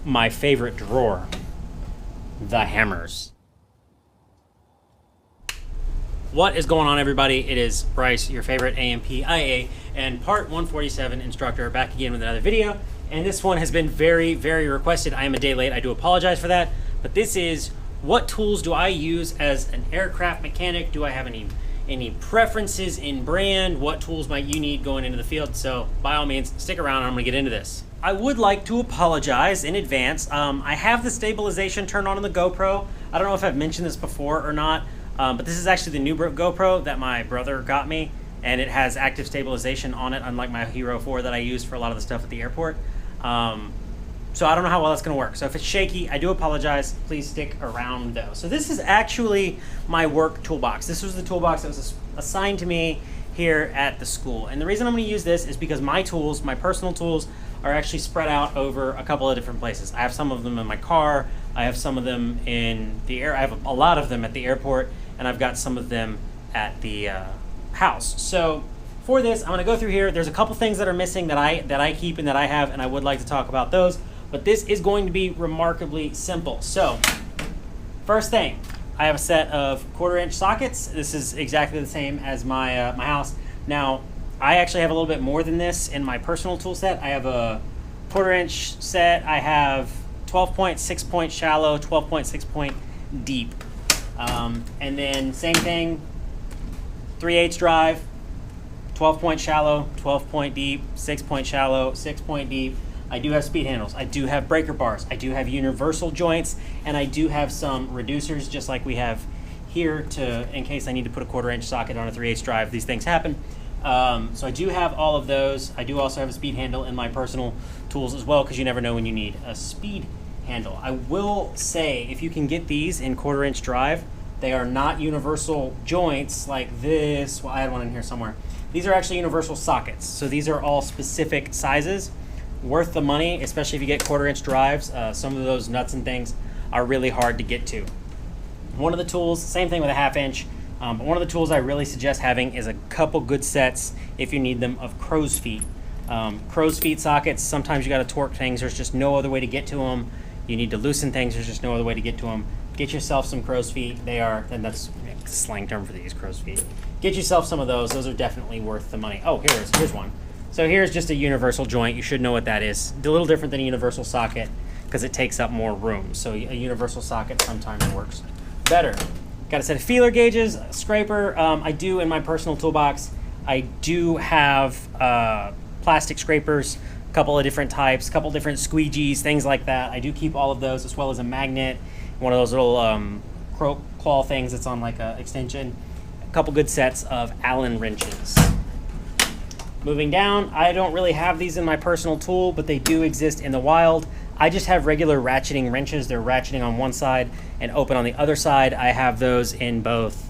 my favorite drawer, the hammers. What is going on, everybody? It is Bryce, your favorite AMPIA and part 147 instructor, back again with another video. And this one has been very, very requested. I am a day late. I do apologize for that. But this is, what tools do I use as an aircraft mechanic? Do I have any preferences in brand? What tools might you need going into the field? So by all means, stick around and I'm gonna get into this. I would like to apologize in advance. I have the stabilization turned on the GoPro. I don't know if I've mentioned this before or not, but this is actually the new GoPro that my brother got me, and it has active stabilization on it, unlike my Hero 4 that I use for a lot of the stuff at the airport. So I don't know how well that's gonna work. So if it's shaky, I do apologize. Please stick around though. So this is actually my work toolbox. This was the toolbox that was assigned to me here at the school. And the reason I'm gonna use this is because my tools, my personal tools, are actually spread out over a couple of different places. I have some of them in my car. I have some of them in the air. I have a lot of them at the airport, and I've got some of them at the house. So for this, I'm gonna go through here. There's a couple things that are missing that I keep and that I have, and I would like to talk about those. But this is going to be remarkably simple. So first thing, I have a set of 1/4-inch sockets. This is exactly the same as my my house. Now, I actually have a little bit more than this in my personal tool set. I have a 1/4-inch set. I have 12-point, 6-point shallow, 12-point, 6-point deep. And then same thing, 3/8 drive, 12-point shallow, 12-point deep, 6-point shallow, 6-point deep. I do have speed handles. I do have breaker bars. I do have universal joints, and I do have some reducers, just like we have here, in case I need to put a 1/4-inch socket on a 3/8 drive. These things happen. So I do have all of those. I do also have a speed handle in my personal tools as well, because you never know when you need a speed handle. I will say, if you can get these in 1/4-inch drive, they are not universal joints like this. Well, I had one in here somewhere. These are actually universal sockets. So these are all specific sizes. Worth the money, especially if you get 1/4-inch drives. Some of those nuts and things are really hard to get to. One of the tools, same thing with a 1/2-inch, but one of the tools I really suggest having is a couple good sets, if you need them, of crow's feet. Crow's feet sockets, sometimes you got to torque things. There's just no other way to get to them. You need to loosen things. There's just no other way to get to them. Get yourself some crow's feet. They are, and that's a slang term for these, crow's feet. Get yourself some of those. Those are definitely worth the money. Oh, here's one. So here's just a universal joint. You should know what that is. A little different than a universal socket because it takes up more room. So a universal socket sometimes works better. Got a set of feeler gauges, a scraper. I do in my personal toolbox. I do have plastic scrapers, a couple of different types, a couple different squeegees, things like that. I do keep all of those, as well as a magnet, one of those little claw things that's on like a extension. A couple good sets of Allen wrenches. Moving down, I don't really have these in my personal tool, but they do exist in the wild. I just have regular ratcheting wrenches. They're ratcheting on one side and open on the other side. I have those in both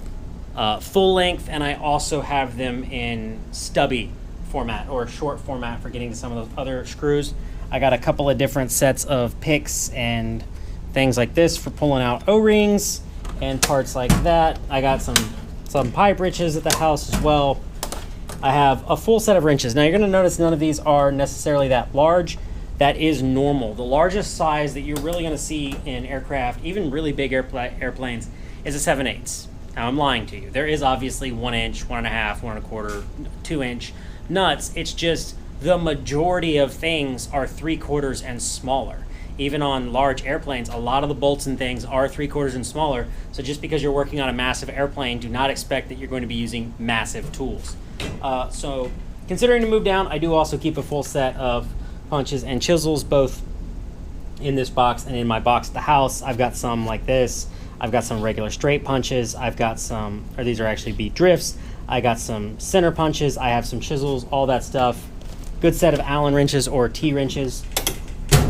full length, and I also have them in stubby format or short format for getting to some of those other screws. I got a couple of different sets of picks and things like this for pulling out O-rings and parts like that. I got some pipe wrenches at the house as well. I have a full set of wrenches. Now you're gonna notice none of these are necessarily that large. That is normal. The largest size that you're really gonna see in aircraft, even really big airplanes, is a 7/8. Now I'm lying to you. There is obviously 1-inch, 1.5, 1.25, 2-inch nuts. It's just the majority of things are 3/4 and smaller. Even on large airplanes, a lot of the bolts and things are 3/4 and smaller. So just because you're working on a massive airplane, do not expect that you're going to be using massive tools. So considering to move down, I do also keep a full set of punches and chisels, both in this box and in my box at the house. I've got some like this. I've got some regular straight punches. I've got some, or these are actually bead drifts. I got some center punches. I have some chisels, all that stuff. Good set of Allen wrenches or T-wrenches.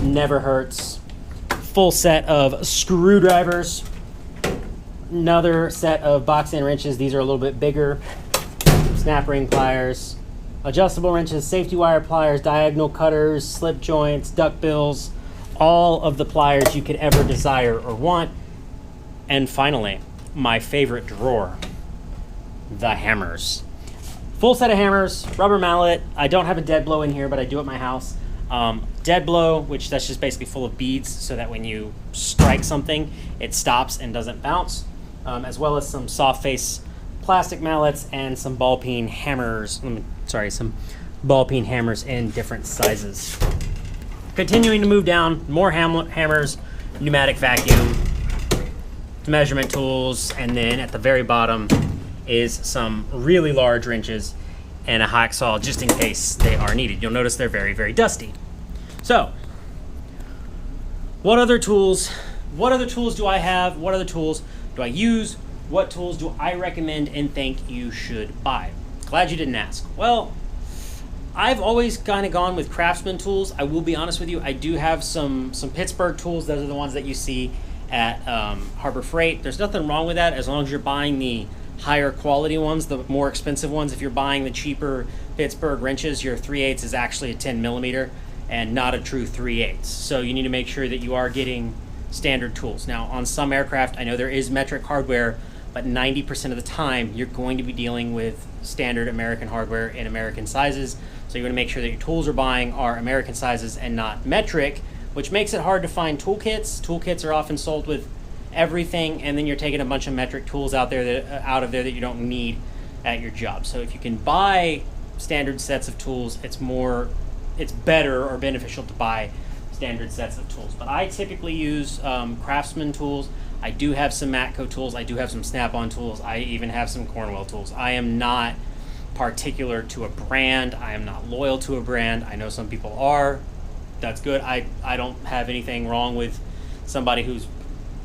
Never hurts. Full set of screwdrivers. Another set of box end wrenches. These are a little bit bigger. Snap ring pliers, adjustable wrenches, safety wire pliers, diagonal cutters, slip joints, duck bills, all of the pliers you could ever desire or want. And finally, my favorite drawer, the hammers. Full set of hammers, rubber mallet. I don't have a dead blow in here, but I do at my house. dead blow, which that's just basically full of beads so that when you strike something, it stops and doesn't bounce, as well as some soft face plastic mallets and some ball peen hammers. Some ball peen hammers in different sizes. Continuing to move down, more hammers, pneumatic vacuum, measurement tools, and then at the very bottom is some really large wrenches and a hacksaw just in case they are needed. You'll notice they're very, very dusty. So, what other tools do I have? What other tools do I use? What tools do I recommend and think you should buy? Glad you didn't ask. Well, I've always kind of gone with Craftsman tools. I will be honest with you, I do have some Pittsburgh tools. Those are the ones that you see at Harbor Freight. There's nothing wrong with that as long as you're buying the higher quality ones, the more expensive ones. If you're buying the cheaper Pittsburgh wrenches, your 3/8 is actually a 10 millimeter and not a true 3/8. So you need to make sure that you are getting standard tools. Now, on some aircraft, I know there is metric hardware, but 90% of the time, you're going to be dealing with standard American hardware in American sizes. So you're going to make sure that your tools you're buying are American sizes and not metric, which makes it hard to find toolkits. Toolkits are often sold with everything, and then you're taking a bunch of metric tools out of there that you don't need at your job. So if you can buy standard sets of tools, it's better or beneficial to buy standard sets of tools. But I typically use Craftsman tools. I do have some Matco tools. I do have some Snap-on tools. I even have some Cornwell tools. I am not particular to a brand. I am not loyal to a brand. I know some people are. That's good. I don't have anything wrong with somebody who's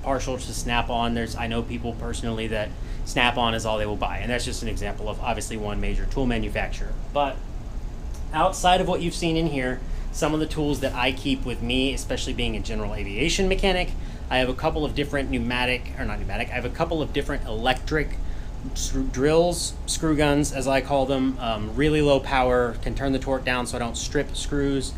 partial to Snap-on. I know people personally that Snap-on is all they will buy, and that's just an example of obviously one major tool manufacturer. But outside of what you've seen in here, some of the tools that I keep with me, especially being a general aviation mechanic, I have a couple of different I have a couple of different electric drills, screw guns as I call them, really low power, can turn the torque down so I don't strip screws.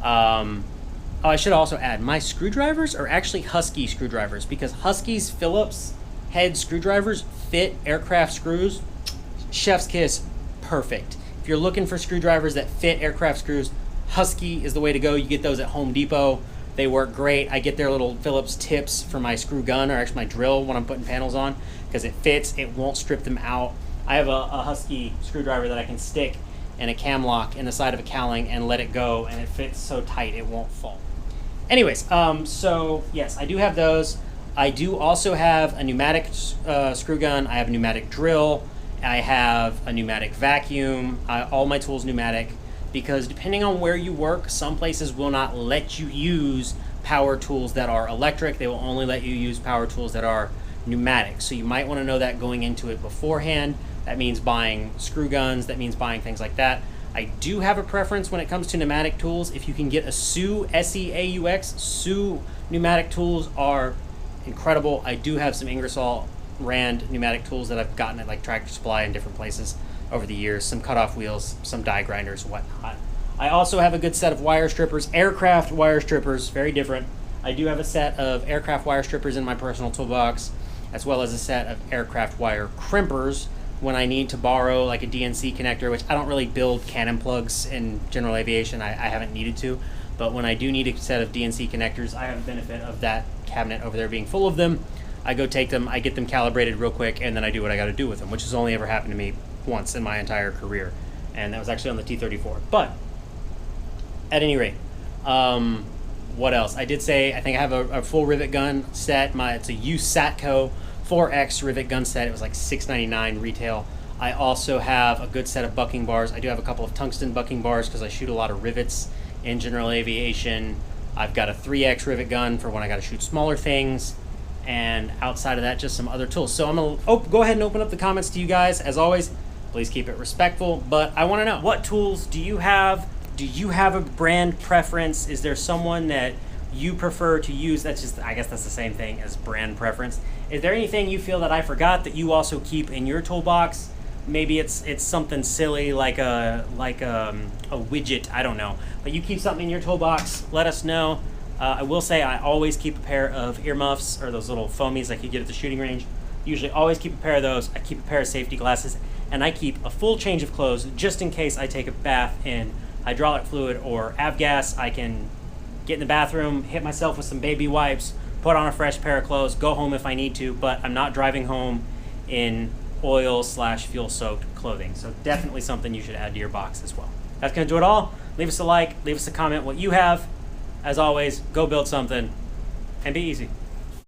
I should also add, my screwdrivers are actually Husky screwdrivers because Husky's Phillips head screwdrivers fit aircraft screws. Chef's kiss, perfect. If you're looking for screwdrivers that fit aircraft screws, Husky is the way to go. You get those at Home Depot. They work great. I get their little Phillips tips for my screw gun, or actually my drill when I'm putting panels on, because it fits, it won't strip them out. I have a Husky screwdriver that I can stick in a cam lock in the side of a cowling and let it go, and it fits so tight it won't fall. Anyways, so yes, I do have those. I do also have a pneumatic screw gun. I have a pneumatic drill. I have a pneumatic vacuum. All my tools pneumatic, because depending on where you work, some places will not let you use power tools that are electric. They will only let you use power tools that are pneumatic. So you might want to know that going into it beforehand. That means buying screw guns. That means buying things like that. I do have a preference when it comes to pneumatic tools. If you can get a SEAUX, S-E-A-U-X, SEAUX pneumatic tools are incredible. I do have some Ingersoll Rand pneumatic tools that I've gotten at like Tractor Supply and different places over the years. Some cutoff wheels, some die grinders, whatnot. I also have a good set of wire strippers, aircraft wire strippers, very different. I do have a set of aircraft wire strippers in my personal toolbox, as well as a set of aircraft wire crimpers when I need to borrow like a DNC connector, which I don't really build Canon plugs in general aviation. I haven't needed to, but when I do need a set of DNC connectors, I have the benefit of that cabinet over there being full of them. I go take them, I get them calibrated real quick, and then I do what I got to do with them, which has only ever happened to me once in my entire career, and that was actually on the T-34. But at any rate, what else? I did say I think I have a full rivet gun set. It's a USATCO 4X rivet gun set. It was like $6.99 retail. I also have a good set of bucking bars. I do have a couple of tungsten bucking bars because I shoot a lot of rivets in general aviation. I've got a 3X rivet gun for when I got to shoot smaller things. And outside of that, just some other tools. So I'm going to go ahead and open up the comments to you guys. As always, please keep it respectful. But I want to know, what tools do you have? Do you have a brand preference? Is there someone that you prefer to use? I guess that's the same thing as brand preference. Is there anything you feel that I forgot that you also keep in your toolbox? Maybe it's something silly like a widget, I don't know. But you keep something in your toolbox, let us know. I will say I always keep a pair of earmuffs, or those little foamies like you get at the shooting range. Usually always keep a pair of those. I keep a pair of safety glasses, and I keep a full change of clothes just in case I take a bath in hydraulic fluid or avgas. I can get in the bathroom, hit myself with some baby wipes, put on a fresh pair of clothes, go home if I need to, but I'm not driving home in oil/fuel soaked clothing. So definitely something you should add to your box as well. That's gonna do it all. Leave us a like, leave us a comment what you have. As always, go build something and be easy.